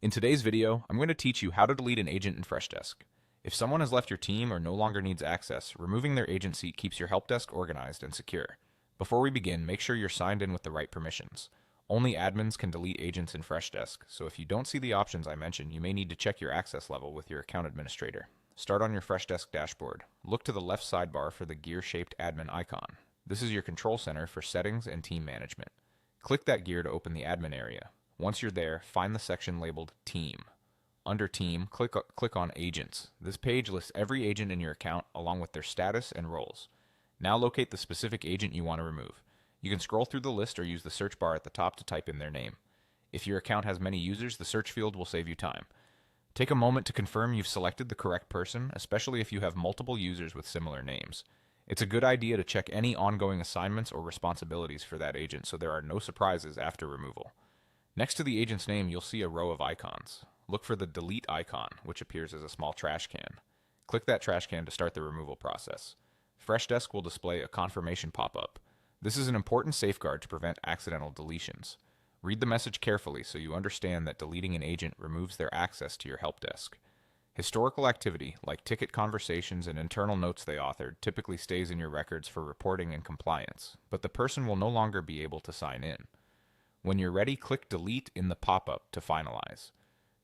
In today's video, I'm going to teach you how to delete an agent in Freshdesk. If someone has left your team or no longer needs access, removing their agency keeps your help desk organized and secure. Before we begin, make sure you're signed in with the right permissions. Only admins can delete agents in Freshdesk, so if you don't see the options I mentioned, you may need to check your access level with your account administrator. Start on your Freshdesk dashboard. Look to the left sidebar for the gear-shaped admin icon. This is your control center for settings and team management. Click that gear to open the admin area. Once you're there, find the section labeled Team. Under Team, click on Agents. This page lists every agent in your account along with their status and roles. Now locate the specific agent you want to remove. You can scroll through the list or use the search bar at the top to type in their name. If your account has many users, the search field will save you time. Take a moment to confirm you've selected the correct person, especially if you have multiple users with similar names. It's a good idea to check any ongoing assignments or responsibilities for that agent so there are no surprises after removal. Next to the agent's name, you'll see a row of icons. Look for the delete icon, which appears as a small trash can. Click that trash can to start the removal process. Freshdesk will display a confirmation pop-up. This is an important safeguard to prevent accidental deletions. Read the message carefully so you understand that deleting an agent removes their access to your help desk. Historical activity, like ticket conversations and internal notes they authored, typically stays in your records for reporting and compliance, but the person will no longer be able to sign in. When you're ready, click Delete in the pop-up to finalize.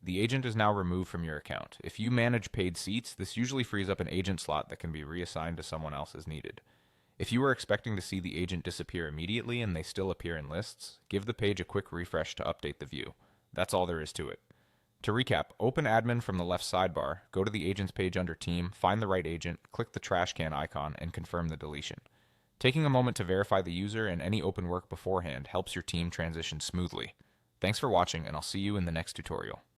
The agent is now removed from your account. If you manage paid seats, this usually frees up an agent slot that can be reassigned to someone else as needed. If you were expecting to see the agent disappear immediately and they still appear in lists, give the page a quick refresh to update the view. That's all there is to it. To recap, open Admin from the left sidebar, go to the Agents page under Team, find the right agent, click the trash can icon, and confirm the deletion. Taking a moment to verify the user and any open work beforehand helps your team transition smoothly. Thanks for watching, and I'll see you in the next tutorial.